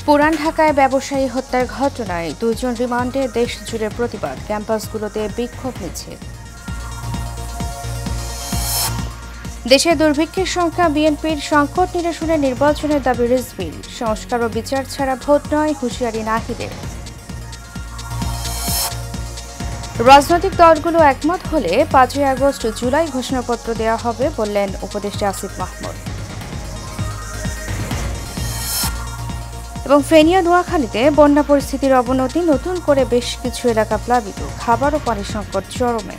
পুরান ঢাকায় ব্যবসায়ী হত্যার ঘটনায় দুজন রিমান্ডে দেশ জুড়ে প্রতিবাদ, ক্যাম্পাসগুলোতে বিক্ষোভ মিছিল। দেশে দুর্ভিক্ষের সংখ্যা, বিএনপির সংকট নিরসনে নির্বাচনের দাবি রিজভীর। সংস্কার ও বিচার ছাড়া ভোট নয়, হুঁশিয়ারি নাহিদের। রাজনৈতিক দলগুলো একমত হলে ৫ই আগস্ট জুলাই ঘোষণাপত্র দেওয়া হবে বললেন উপদেষ্টা আসিফ মাহমুদ। এবং ফেনী ও নোয়াখালীতে বন্যা পরিস্থিতির অবনতি, নতুন করে বেশ কিছু এলাকা প্লাবিত, খাবার ও পানি সংকট চরমে।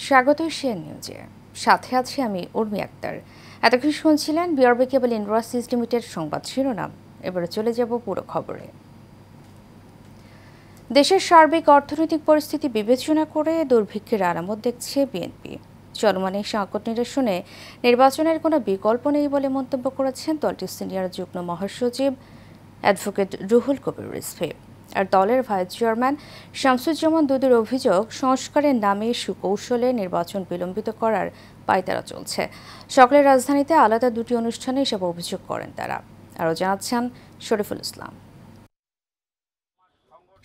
স্বাগত এশিয়ান নিউজে, সাথে আছি আমি উর্মি আক্তার। এতক্ষণ শুনছিলেন বিআরবি কেবল ইন্ডাস্ট্রিজ লিমিটেড সংবাদ শিরোনাম। এবারে চলে যাব পুরো খবরে। দেশের সার্বিক অর্থনৈতিক পরিস্থিতি বিবেচনা করে দুর্ভিক্ষের আলামত দেখছে বিএনপি। চলমান এই সংকট নিরসনে নির্বাচনের কোনো বিকল্প নেই বলে মন্তব্য করেছেন দলটির সিনিয়র যুগ্ম মহাসচিব অ্যাডভোকেট রুহুল কবির রিজভী। আর দলের ভাইস চেয়ারম্যান শামসুজ্জামান দুদুর অভিযোগ, সংস্কারের নামে সুকৌশলে নির্বাচন বিলম্বিত করার পায়তারা চলছে। সকালের রাজধানীতে আলাদা দুটি অনুষ্ঠানে এসব অভিযোগ করেন তারা। আরও জানাচ্ছেন শরীফুল ইসলাম।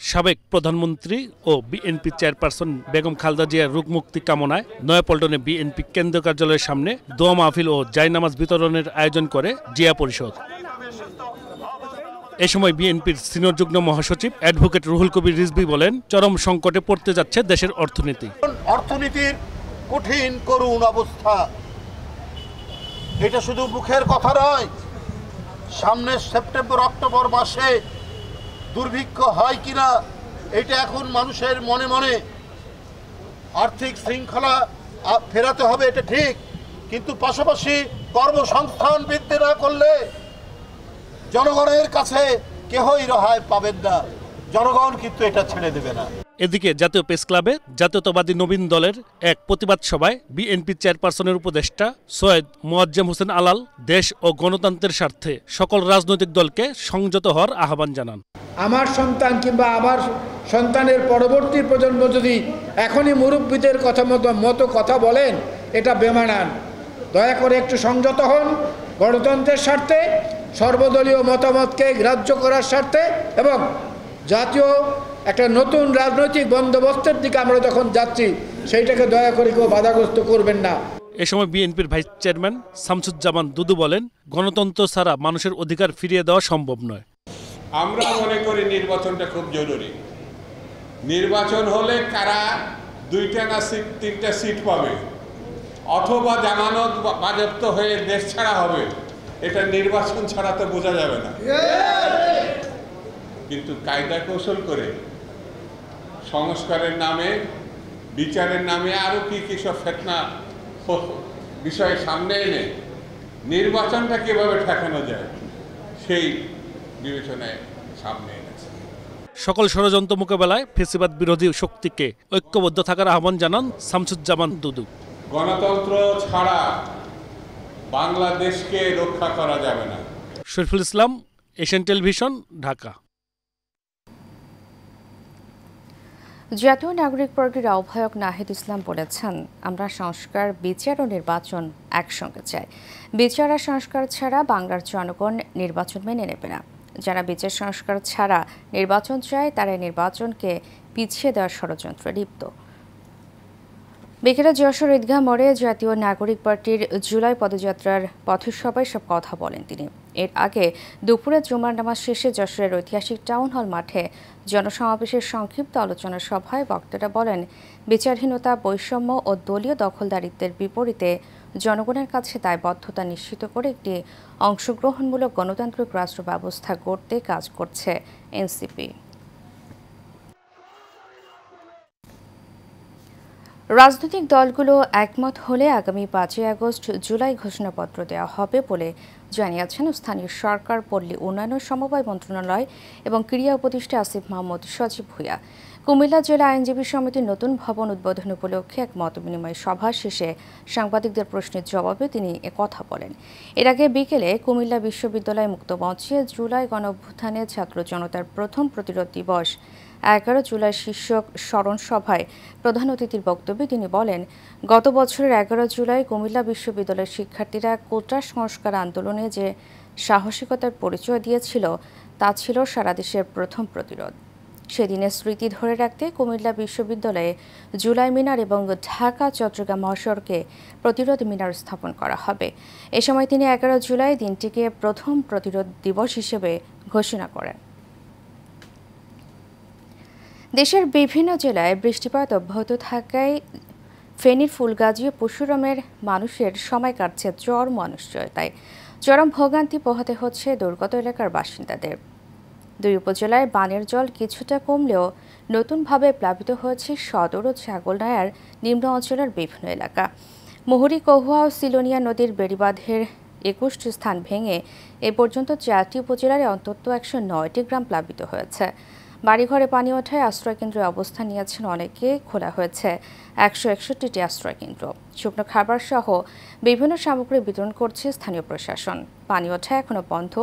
সাবেক প্রধানমন্ত্রী ও বিএনপি চেয়ারপারসন বেগম খালেদা জিয়ার রোগ মুক্তি কামনায় নয়াপল্টনে বিএনপি কেন্দ্রীয় কার্যালয়ের সামনে দোয়া মাহফিল ও জায়নামাজ বিতরণের আয়োজন করে জিয়া পরিষদ। এ সময় বিএনপির সিনিয়র যুগ্ম মহাসচিব অ্যাডভোকেট রুহুল কবির রিজভী বলেন, চরম সংকটে পড়তে যাচ্ছে দেশের অর্থনীতি। অর্থনীতির কঠিন করুণ অবস্থা, এটা শুধু মুখের কথা নয়। সামনের সেপ্টেম্বর অক্টোবর মাসে দুর্ভিক্ষ হয় কিনা এটা এখন মানুষের মনে মনে। আর্থিক শৃঙ্খলা ফেরাতে হবে, এটা ঠিক, কিন্তু পাশাপাশি কর্মসংস্থান বৃদ্ধি না করলে জনগণের কাছে কেহই রেহাই পাবেন না। জনগণ কিন্তু এটা ছেড়ে দেবে না। এদিকে জাতীয় প্রেস ক্লাবে জাতীয়তাবাদী নবীন দলের এক প্রতিবাদ সভায় বিএনপি চেয়ারপারসনের উপদেষ্টা সৈয়দ মোয়াজ্জেম হোসেন আলাল দেশ ও গণতন্ত্রের স্বার্থে সকল রাজনৈতিক দলকে সংযত হওয়ার আহ্বান জানান। আমার সন্তান কিংবা আমার সন্তানের পরবর্তী প্রজন্ম যদি এখনই মুরব্বীদের মতো কথা বলেন, এটা বেমানান। দয়া করে একটু সংযত হন। গণতন্ত্রের স্বার্থে, সর্বদলীয় মতামতকে গ্রাহ্য করার স্বার্থে এবং জাতীয় একটা নতুন রাজনৈতিক বন্দোবস্তের দিকে আমরা যখন যাচ্ছি, সেইটাকে দয়া করে কেউ বাধাগ্রস্ত করবেন না। এ সময় বিএনপির ভাইস চেয়ারম্যান শামসুজ্জামান দুদু বলেন, গণতন্ত্র ছাড়া মানুষের অধিকার ফিরিয়ে দেওয়া সম্ভব নয়। আমরা মনে করি নির্বাচনটা খুব জরুরি। নির্বাচন হলে কারা 2টা না 3টা সিট পাবে অথবা জামানত বাজেয়াপ্ত হয়ে দেশ ছাড়া হবে, এটা নির্বাচন ছাড়া তো বোঝা যাবে না। কিন্তু কায়দা কৌশল করে সংস্কারের নামে, বিচারের নামে আরো কি কি সব ফেতনা বিষয় সামনে এনে নির্বাচনটা কিভাবে ঠেকানো যায় সেই বিবেচনায় সামনে এনেছে। সকল ষড়যন্ত্র মোকাবেলায় ফ্যাসিবাদ বিরোধী শক্তিকে ঐক্যবদ্ধ থাকার আহ্বান জানান শামসুজ্জামান দুদু। গণতন্ত্র ছাড়া বাংলাদেশকে রক্ষা করা যাবে না। Shariful Islam, Asian television, Dhaka. জাতীয় নাগরিক পার্টির আহ্বায়ক নাহিদ ইসলাম বলেছেন, আমরা সংস্কার, বিচার ও নির্বাচন একসঙ্গে চাই। বিচার আর সংস্কার ছাড়া বাংলার জনগণ নির্বাচন মেনে নেবে না। যারা বিচার সংস্কার ছাড়া নির্বাচন চায়, তারা নির্বাচনকে পিছিয়ে দেওয়ার ষড়যন্ত্রে লিপ্ত। বিকেলে যশোর ঈদগাহ মোড়ে জাতীয় নাগরিক পার্টির জুলাই পদযাত্রার পথসভায় সব কথা বলেন তিনি। এর আগে দুপুরে জুমার নামাজ শেষে যশোরের ঐতিহাসিক টাউন হল মাঠে জনসমাবেশের সংক্ষিপ্ত আলোচনা সভায় বক্তারা বলেন, বিচারহীনতা, বৈষম্য ও দলীয় দখলদারিত্বের বিপরীতে জনগণের কাছে দায়বদ্ধতা নিশ্চিত করে একটি অংশগ্রহণমূলক গণতান্ত্রিক রাষ্ট্র ব্যবস্থা গড়তে কাজ করছে এনসিপি। রাজনৈতিক দলগুলো একমত হলে আগামী 5ই আগস্ট জুলাই ঘোষণাপত্র দেওয়া হবে বলে জানিয়েছেন স্থানীয় সরকার, পল্লী উন্নয়ন ও সমবায় মন্ত্রণালয় এবং ক্রীড়া উপদেষ্টা আসিফ মাহমুদ সজীব ভূঁইয়া। কুমিল্লা জেলা আইনজীবী সমিতির নতুন ভবন উদ্বোধন উপলক্ষে এক মতবিনিময় সভা শেষে সাংবাদিকদের প্রশ্নের জবাবে তিনি একথা বলেন। এর আগে বিকেলে কুমিল্লা বিশ্ববিদ্যালয় মুক্ত মঞ্চে জুলাই গণঅভ্যুত্থানে ছাত্র জনতার প্রথম প্রতিরোধ দিবস 11 জুলাই শীর্ষক স্মরণ সভায় প্রধান অতিথির বক্তব্যে তিনি বলেন, গত বছরের 11 জুলাই কুমিল্লা বিশ্ববিদ্যালয়ের শিক্ষার্থীরা কোটা সংস্কার আন্দোলনে যে সাহসিকতার পরিচয় দিয়েছিল তা ছিল সারা দেশের প্রথম প্রতিরোধ। সেদিনের স্মৃতি ধরে রাখতে কুমিল্লা বিশ্ববিদ্যালয়ে জুলাই মিনার এবং ঢাকা চট্টগ্রাম মহাসড়কে প্রতিরোধ মিনার স্থাপন করা হবে। এ সময় তিনি 11 জুলাই দিনটিকে প্রথম প্রতিরোধ দিবস হিসেবে ঘোষণা করেন। দেশের বিভিন্ন জেলায় বৃষ্টিপাত অব্যাহত থাকায় ফেনীর ফুলগাজী ও পরশুরামের মানুষের সময় কাটছে চরম অনিশ্চয়তায়। চরম ভোগান্তি পোহাতে হচ্ছে দুর্গত এলাকার বাসিন্দাদের। দুই উপজেলায় বানের জল কিছুটা কমলেও নতুনভাবে প্লাবিত হয়েছে সদর ও ছাগলনাইয়ার নিম্ন অঞ্চলের বিভিন্ন এলাকা। মুহুরী, কহুয়া ও সিলোনিয়া নদীর বেড়িবাঁধের 21টি স্থান ভেঙে এ পর্যন্ত 4টি উপজেলার অন্তত 109টি গ্রাম প্লাবিত হয়েছে। বাড়িঘরে পানি ওঠায় আশ্রয়কেন্দ্রে অবস্থান নিয়েছেন অনেকে। খোলা হয়েছে 161টি আশ্রয়কেন্দ্র। শুকনো খাবার সহ বিভিন্ন সামগ্রী বিতরণ করছে স্থানীয় প্রশাসন। পানি ওঠায় এখনো বন্ধ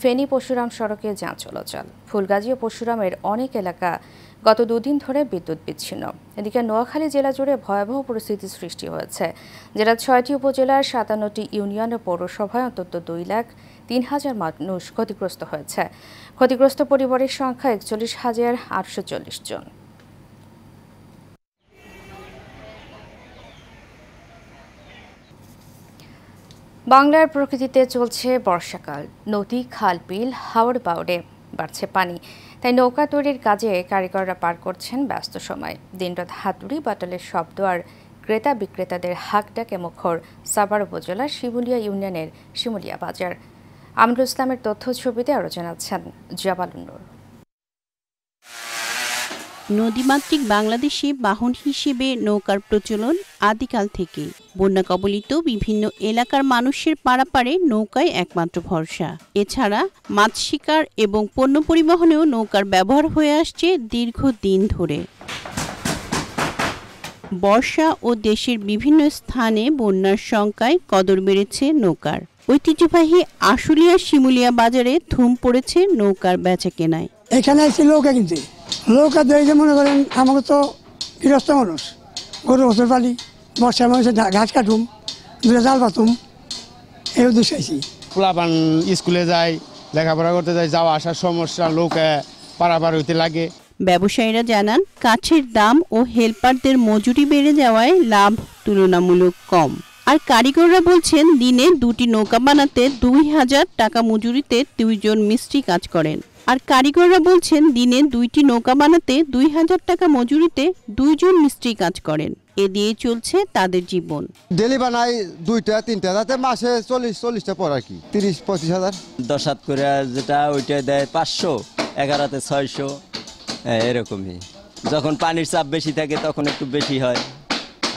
ফেনী পরশুরাম সড়কে যান চলাচল। ফুলগাজী ও পরশুরামের অনেক এলাকা গত দুদিন ধরে বিদ্যুৎ বিচ্ছিন্ন। এদিকে নোয়াখালী জেলা জুড়ে ভয়াবহ পরিস্থিতির সৃষ্টি হয়েছে। জেলার 6টি উপজেলার 57টি ইউনিয়ন ও পৌরসভায় অন্তত 2,03,000 মানুষ ক্ষতিগ্রস্ত হয়েছে। ক্ষতিগ্রস্ত পরিবারের সংখ্যা 41,840 জন। বাংলার প্রকৃতিতে চলছে বর্ষাকাল। নদী, খাল, বিল, হাওড় বাউড়ে বাড়ছে পানি। তাই নৌকা তৈরির কাজে কারিগররা পার করছেন ব্যস্ত সময়। দিনরাত হাতুড়ি বাটালের শব্দ আর ক্রেতা বিক্রেতাদের হাক ডাকে মুখর সাভার উপজেলার শিমুলিয়া ইউনিয়নের শিমুলিয়া বাজার। আমরুল ইসলামের তথ্য ছবিতে আরও জানাচ্ছেন জাবালুন নূর। নদীমাতৃক বাংলাদেশে বাহন হিসেবে নৌকার প্রচলন আদিকাল থেকে। বন্যা কবলিত বিভিন্ন এলাকার মানুষের পারাপারে নৌকায় একমাত্র ভরসা। এছাড়া মাছ শিকার এবং পণ্য পরিবহনেও নৌকার ব্যবহার হয়ে আসছে দীর্ঘদিন ধরে। বর্ষা ও দেশের বিভিন্ন স্থানে বন্যার শঙ্কায় কদর বেড়েছে নৌকার। ঐতিহ্যবাহী আশুলিয়া শিমুলিয়া বাজারে ধুম পড়েছে নৌকার বেচাকেনায়। এখানে এসে নৌকা কিনতে, নৌকা দিয়ে মনে করেন আমাকে তো গৃহস্থ মানুষ, গরু বছর পালি, বর্ষার মানুষের ঘাস কাটুম, দূরে জাল পাতুম, এই উদ্দেশ্যে আইছি। পোলাপান স্কুলে যায়, লেখাপড়া করতে যায়, যাওয়া আসার সমস্যা, নৌকা পারাপার হইতে লাগে। ব্যবসায়ীরা জানান, কাঠের দাম ও হেলপারদের মজুরি বেড়ে যাওয়ায় লাভ তুলনামূলক কম। আর কারিগররা বলছেন, দিনে 2টি নৌকা বানাতে 2,000 টাকা মজুরিতে 2 জন মিস্ত্রি কাজ করেন। আর কারিগররা বলছেন, দিনে 2টি নৌকা বানাতে 2,000 টাকা মজুরিতে 2 জন মিস্ত্রি কাজ করেন। এ দিয়ে চলছে তাদের জীবন। ডেলি বানাই 2টা 3টা, তাতে মাসে 40-40টা পর আর কি, 30-25 হাজার। 10 হাত করে যেটা ওইটা দেয় 500, 11তে 600, এরকমই। যখন পানির চাপ বেশি থাকে তখন একটু বেশি হয়,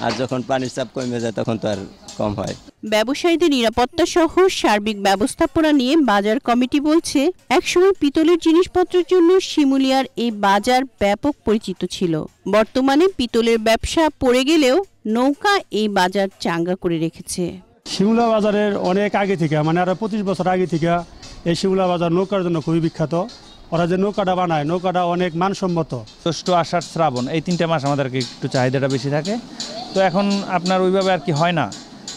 আর যখন পানির চাপ কমে যায় তখন তো আর কম হয়। ব্যবসায়ীদের নিরাপত্তা সহ সার্বিক ব্যবস্থাপনা নিয়ে বাজার কমিটি বলছে, একসময় পিতলের জিনিসপত্রের জন্য শিমুলিয়ার এই বাজার ব্যাপক পরিচিত ছিল। বর্তমানে পিতলের ব্যবসা পড়ে গেলেও নৌকা এই বাজার চাঙ্গা করে রেখেছে। শিমুলিয়া বাজারের অনেক আগে থেকে, মানে আরো 25 বছর আগে থেকে এই শিমুলিয়া বাজার নৌকার জন্য খুবই বিখ্যাত। ওরা যে নৌকাটা বানায়, নৌকাটা অনেক মানসম্মত। জ্যৈষ্ঠ, আষাঢ়, শ্রাবণ এই 3টা মাস আমাদেরকে একটু চাহিদাটা বেশি থাকে। তো এখন আপনার ওইভাবে আর কি হয় না।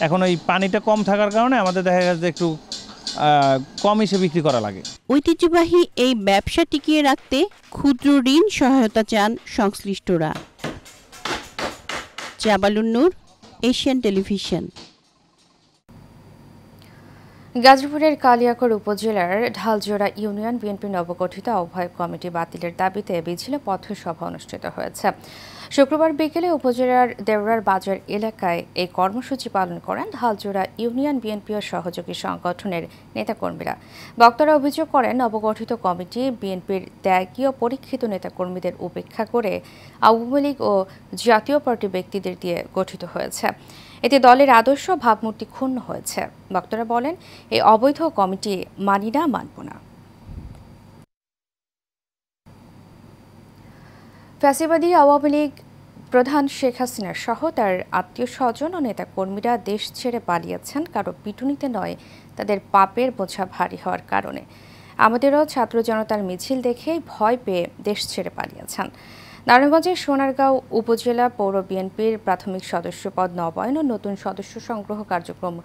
এখন ওই পানিটা কম থাকার কারণে আমাদের দেখা গেছে একটু কম হিসেবে বিক্রি করা লাগে। ঐতিহ্যবাহী এই ব্যবসা টিকিয়ে রাখতে ক্ষুদ্র ঋণ সহায়তা চান সংশ্লিষ্টরা। জাবালুন নূর, এশিয়ান টেলিভিশন। গাজীপুরের কালিয়াকৈর উপজেলার ঢালজোড়া ইউনিয়ন বিএনপির নবগঠিত আহ্বায়ক কমিটি বাতিলের দাবিতে মিছিল পথসভা অনুষ্ঠিত হয়েছে। শুক্রবার বিকেলে উপজেলার দেওরার বাজার এলাকায় এই কর্মসূচি পালন করেন ঢালজোড়া ইউনিয়ন বিএনপি ও সহযোগী সংগঠনের নেতাকর্মীরা। বক্তারা অভিযোগ করেন, নবগঠিত কমিটি বিএনপির ত্যাগী ও পরীক্ষিত নেতাকর্মীদের উপেক্ষা করে আওয়ামী লীগ ও জাতীয় পার্টি ব্যক্তিদের দিয়ে গঠিত হয়েছে। এতে দলের আদর্শ ভাবমূর্তি ক্ষুণ্ণ হয়েছে। বক্তারা বলেন, এই অবৈধ কমিটি মানি না, মানব না। ফ্যাসিবাদী আওয়ামী লীগ প্রধান শেখ হাসিনা সহ তার আত্মীয় স্বজন ও নেতাকর্মীরা দেশ ছেড়ে পালিয়েছেন কারো পিটুনিতে নয়, তাদের পাপের বোঝা ভারী হওয়ার কারণে। আমাদেরও ছাত্র জনতার মিছিল দেখে ভয় পেয়ে দেশ ছেড়ে পালিয়েছেন। নারায়ণগঞ্জের সোনারগাঁও উপজেলা পৌর বিএনপির প্রাথমিক সদস্য পদ নবায়ন ও নতুন সদস্য সংগ্রহ কার্যক্রম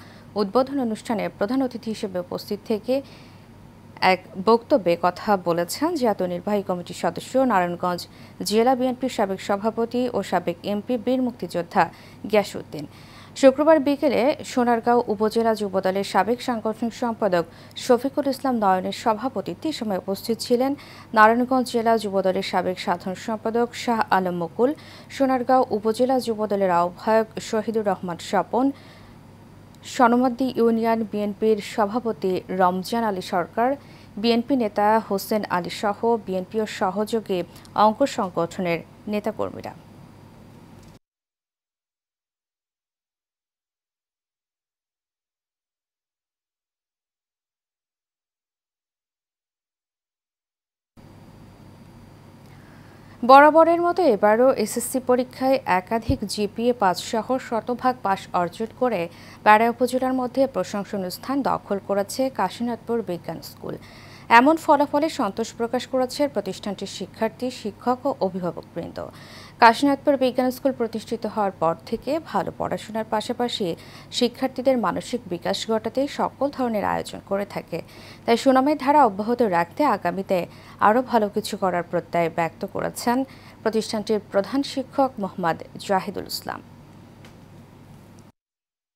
উদ্বোধন অনুষ্ঠানে প্রধান অতিথি হিসেবে উপস্থিত থেকে এক বক্তব্যে কথা বলেছেন জাতীয় নির্বাহী কমিটির সদস্য নারায়ণগঞ্জ জেলা বিএনপির সাবেক সভাপতি ও সাবেক এমপি বীর মুক্তিযোদ্ধা গিয়াসউদ্দিন। শুক্রবার বিকেলে সোনারগাঁও উপজেলা যুবদলের সাবেক সাংগঠনিক সম্পাদক শফিকুল ইসলাম নয়নের সভাপতিত্বে সময় উপস্থিত ছিলেন নারায়ণগঞ্জ জেলা যুবদলের সাবেক সাধারণ সম্পাদক শাহ আলম মুকুল, সোনারগাঁও উপজেলা যুবদলের আহ্বায়ক শহীদুর রহমান স্বপন, সনমাদ্দি ইউনিয়ন বিএনপির সভাপতি রমজান আলী সরকার, বিএনপি নেতা হোসেন আলী সহ বিএনপি ও সহযোগী অঙ্গ সংগঠনের নেতাকর্মীরা। বরাবরের মতো এবারও এসএসসি পরীক্ষায় একাধিক জিপিএ ৫ সহ শতভাগ পাস অর্জন করে বেড়া উপজেলার মধ্যে প্রশংসনীয় স্থান দখল করেছে কাশীনাথপুর বিজ্ঞান স্কুল। এমন ফলাফলে সন্তোষ প্রকাশ করেছে প্রতিষ্ঠানটির শিক্ষার্থী, শিক্ষক ও অভিভাবকবৃন্দ। কাশীনাথপুর বিজ্ঞান স্কুল প্রতিষ্ঠিত হওয়ার পর থেকে ভালো পড়াশোনার পাশাপাশি শিক্ষার্থীদের মানসিক বিকাশ ঘটাতে সকল ধরনের আয়োজন করে থাকে। তাই সুনামের ধারা অব্যাহত রাখতে আগামীতে আরও ভালো কিছু করার প্রত্যয় ব্যক্ত করেছেন প্রতিষ্ঠানটির প্রধান শিক্ষক মোহাম্মদ জাহিদুল ইসলাম।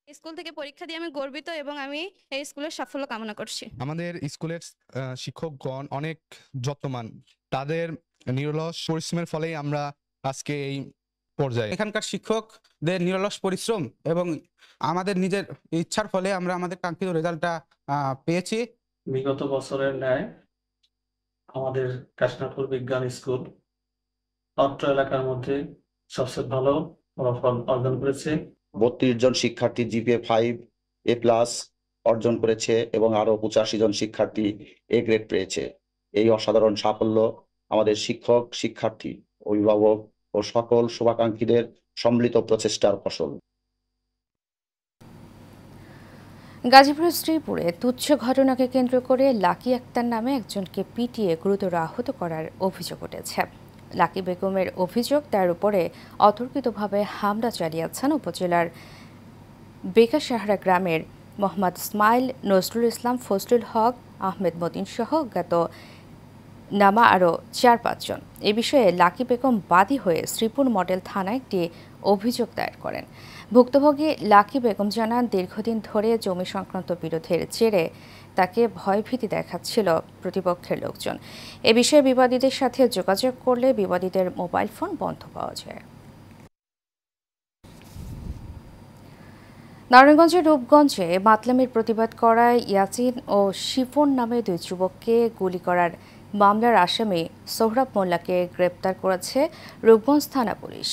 স্কুল থেকে পরীক্ষা দিয়ে আমি গর্বিত এবং আমি এই স্কুলের সাফল্য কামনা করছি। আমাদের স্কুলের শিক্ষকগণ অনেক যত্নবান, তাদের নিরলস পরিশ্রমের ফলেই আমরা আজকে এই পর্যায়ে। এখানকার শিক্ষকদের নিরলস পরিশ্রম এবং আমাদের নিজের ইচ্ছার ফলে আমরা আমাদের কাঙ্ক্ষিত রেজাল্টটা পেয়েছি। বিগত বছরের ন্যায় আমাদের কাশীনাথপুর বিজ্ঞান স্কুল অত্র এলাকার মধ্যে সবচেয়ে ভালো ফলাফল অর্জন করেছে। 32 জন শিক্ষার্থী জিপিএ 5A+ অর্জন করেছে এবং আরো 85 জন শিক্ষার্থী এ গ্রেড পেয়েছে। এই অসাধারণ সাফল্য আমাদের শিক্ষক, শিক্ষার্থী, অভিভাবক ও সকল শুভাকাঙ্ক্ষীদের সম্মিলিত প্রচেষ্টার ফসল। গাজীপুরের শ্রীপুরে তুচ্ছ ঘটনাকে কেন্দ্র করে লাকি আক্তার নামে একজনকে পিটিয়ে গুরুতর আহত করার অভিযোগ উঠেছে। লাকি বেগমের অভিযোগ, তার উপরে অতর্কিতভাবে হামলা চালিয়েছেন উপজেলার বেকাসাহারা গ্রামের মোহাম্মদ ইসমাইল, নজরুল ইসলাম, ফজলুল হক, আহমেদ মতিন সহ জ্ঞাত নামা আরও 4-5 জন। এ বিষয়ে লাকি বেগম বাদী হয়ে শ্রীপুর মডেল থানায় একটি অভিযোগ দায়ের করেন। ভুক্তভোগী লাকি বেগম জানান, দীর্ঘদিন ধরে জমি সংক্রান্ত বিরোধের জেরে তাকে ভয়ভীতি দেখাচ্ছিল প্রতিপক্ষের লোকজন। এ বিষয়ে বিবাদীদের সাথে যোগাযোগ করলে বিবাদীদের মোবাইল ফোন বন্ধ পাওয়া যায়। নারায়ণগঞ্জের রূপগঞ্জে মাতলামির প্রতিবাদ করায় ইয়াসিন ও শিফন নামে 2 যুবককে গুলি করার মামলার আসামি সোহরাব মোল্লাকে গ্রেপ্তার করেছে রূপগঞ্জ থানা পুলিশ।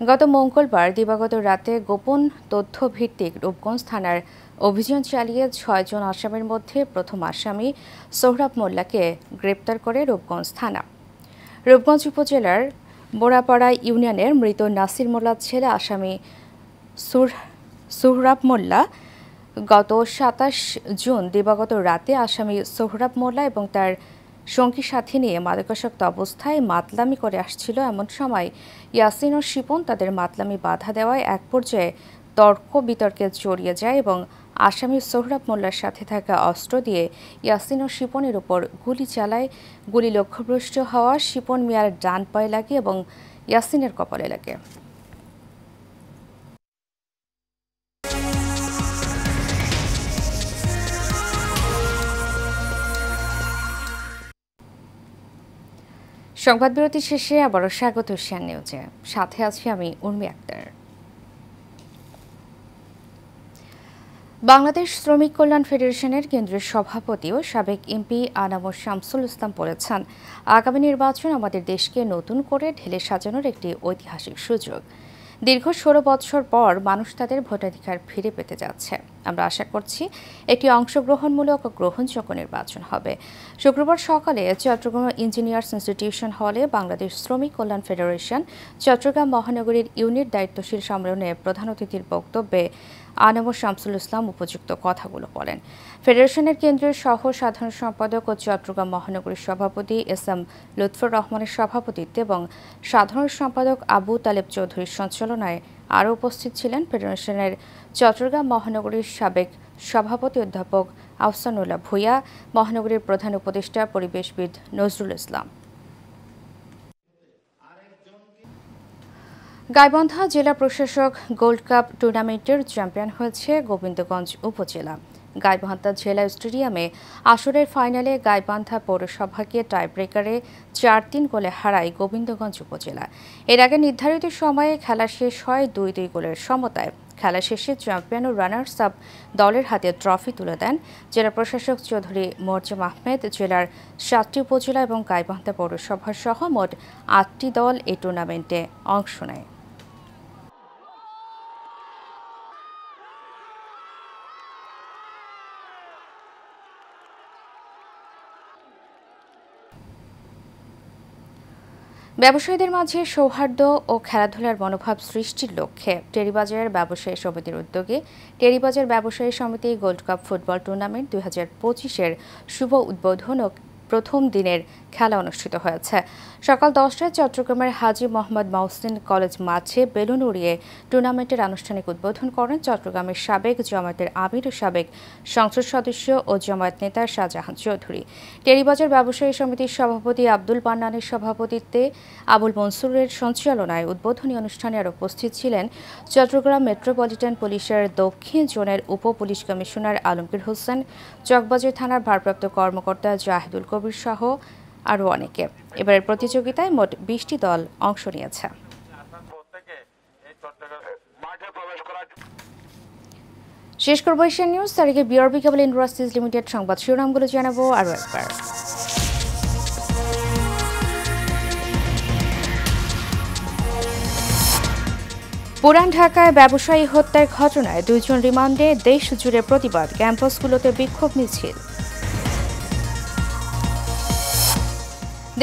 গত মঙ্গলবার দিবাগত রাতে গোপন তথ্য ভিত্তিক রূপগঞ্জ থানার অভিযান চালিয়ে 6 জন আসামির মধ্যে প্রথম আসামি সোহরাব মোল্লাকে গ্রেপ্তার করে রূপগঞ্জ থানা। রূপগঞ্জ উপজেলার বোড়াপাড়া ইউনিয়নের মৃত নাসির মোল্লার ছেলে আসামি সোহরাব মোল্লা গত 27 জুন দিবাগত রাতে আসামি সোহরাব মোল্লা এবং তার সঙ্গী সাথী নিয়ে মাদকাসক্ত অবস্থায় মাতলামি করে আসছিল। এমন সময় ইয়াসিন ও শিপন তাদের মাতলামি বাধা দেওয়ায় এক পর্যায়ে তর্ক বিতর্কে জড়িয়ে যায় এবং আসামি সোহরাব মোল্লার সাথে থাকা অস্ত্র দিয়ে ইয়াসিন ও শিপনের উপর গুলি চালায়। গুলি লক্ষ্যভ্রষ্ট হওয়া শিপন মিয়ার ডান পায়ে লাগে এবং ইয়াসিনের কপালে লাগে। সংবাদ বিরতি শেষে আবারও স্বাগত এশিয়ান নিউজে, সাথে আছি আমি উর্মি আক্তার। বাংলাদেশ শ্রমিক কল্যাণ ফেডারেশনের কেন্দ্রীয় সভাপতি ও সাবেক এমপি আনামুর শামসুল ইসলাম বলেছেন, আগামী নির্বাচন আমাদের দেশকে নতুন করে ঢেলে সাজানোর একটি ঐতিহাসিক সুযোগ। দীর্ঘ 16 বছর পর মানুষ তাদের ভোটাধিকার ফিরে পেতে যাচ্ছে। আমরা আশা করছি একটি অংশগ্রহণমূলক ও গ্রহণযোগ্য নির্বাচন হবে। শুক্রবার সকালে চট্টগ্রাম ইঞ্জিনিয়ার্স ইনস্টিটিউশন হলে বাংলাদেশ শ্রমিক কল্যাণ ফেডারেশন চট্টগ্রাম মহানগরীর ইউনিট দায়িত্বশীল সম্মেলনে প্রধান অতিথির বক্তব্যে আনম শামসুল ইসলাম উপযুক্ত কথাগুলো বলেন। ফেডারেশনের কেন্দ্রীয় সহ সাধারণ সম্পাদক ও চট্টগ্রাম মহানগরীর সভাপতি এস এম লুৎফর রহমানের সভাপতিত্বে এবং সাধারণ সম্পাদক আবু তালেব চৌধুরীর সঞ্চালনায় আরও উপস্থিত ছিলেন ফেডারেশনের চট্টগ্রাম মহানগরীর সাবেক সভাপতি অধ্যাপক আহসানুল্লাহ ভূঁইয়া, মহানগরীর প্রধান উপদেষ্টা পরিবেশবিদ নজরুল ইসলাম। গাইবান্ধা জেলা প্রশাসক গোল্ড কাপ টুর্নামেন্টের চ্যাম্পিয়ন হয়েছে গোবিন্দগঞ্জ উপজেলা। গাইবান্ধা জেলা স্টেডিয়ামে আসরের ফাইনালে গাইবান্ধা পৌরসভাকে টাইব্রেকারে 4-3 গোলে হারায় গোবিন্দগঞ্জ উপজেলা। এর আগে নির্ধারিত সময়ে খেলা শেষ হয় 2-2 গোলের সমতায়। খেলা শেষে চ্যাম্পিয়ন ও রানার্স আপ দলের হাতে ট্রফি তুলে দেন জেলা প্রশাসক চৌধুরী মোরজেম আহমেদ। জেলার 7টি উপজেলা এবং গাইবান্ধা পৌরসভা সহ মোট 8টি দল এই টুর্নামেন্টে অংশ নেয়। ব্যবসায়ীদের মাঝে সৌহার্দ্য ও খেলাধুলার মনোভাব সৃষ্টির লক্ষ্যে টেরিবাজার ব্যবসায়ী সমিতির উদ্যোগে টেরিবাজার ব্যবসায়ী সমিতি গোল্ড কাপ ফুটবল টুর্নামেন্ট 2025-এর শুভ উদ্বোধন ও প্রথম দিনের খেলা অনুষ্ঠিত হয়েছে। সকাল 10টায় চট্টগ্রামের হাজী মোহাম্মদ মহসিন কলেজ মাঠে বেলুন উড়িয়ে টুর্নামেন্টের আনুষ্ঠানিক উদ্বোধন করেন চট্টগ্রামের সাবেক জামায়াতের আমির ও সাবেক সংসদ সদস্য ও জামায়াত নেতা শাহজাহান চৌধুরী। টেরিবাজার ব্যবসায়ী সমিতির সভাপতি আব্দুল পান্নানের সভাপতিত্বে আবুল মনসুরের সঞ্চালনায় উদ্বোধনী অনুষ্ঠানে আর উপস্থিত ছিলেন চট্টগ্রাম মেট্রোপলিটন পুলিশের দক্ষিণ জোনের উপ পুলিশ কমিশনার আলমগীর হোসেন, চকবাজার থানার ভারপ্রাপ্ত কর্মকর্তা জাহিদুল কবির সহ আরও অনেকে। এবারের প্রতিযোগিতায় মোট 20টি দল অংশ নিয়েছে। শেষ করব এশিয়ান নিউজ। তারিখে বিআরবি কেবল ইন্ডাস্ট্রিজ লিমিটেড সংবাদ শিরোনামগুলো জানাবো আরও একবার। পুরান ঢাকায় ব্যবসায়ী হত্যার ঘটনায় 2 জন রিমান্ডে, দেশ জুড়ে প্রতিবাদ, ক্যাম্পাসগুলোতে বিক্ষোভ মিছিল।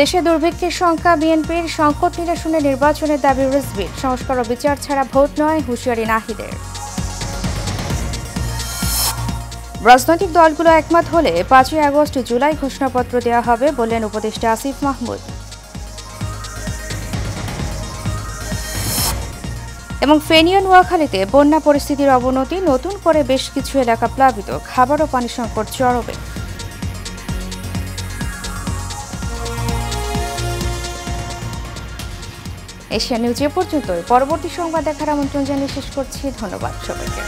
দেশে দুর্ভিক্ষের সংখ্যা, বিএনপির সংকট নিরসনে নির্বাচনের দাবি রিজভির, সংস্কার ও বিচার ছাড়া ভোট নয়, হুঁশিয়ারি নাহিদের। রাজনৈতিক দলগুলো একমত হলে 5ই আগস্ট জুলাই ঘোষণাপত্র দেওয়া হবে বললেন উপদেষ্টা আসিফ মাহমুদ। এবং ফেনী ও নোয়াখালীতে বন্যা পরিস্থিতির অবনতি, নতুন করে বেশ কিছু এলাকা প্লাবিত, খাবার ও পানি সংকট চরমে। এশিয়া নিউজ এ পর্যন্ত। পরবর্তী সংবাদ দেখার আমন্ত্রণ জানিয়ে শেষ করছি। ধন্যবাদ সবাইকে।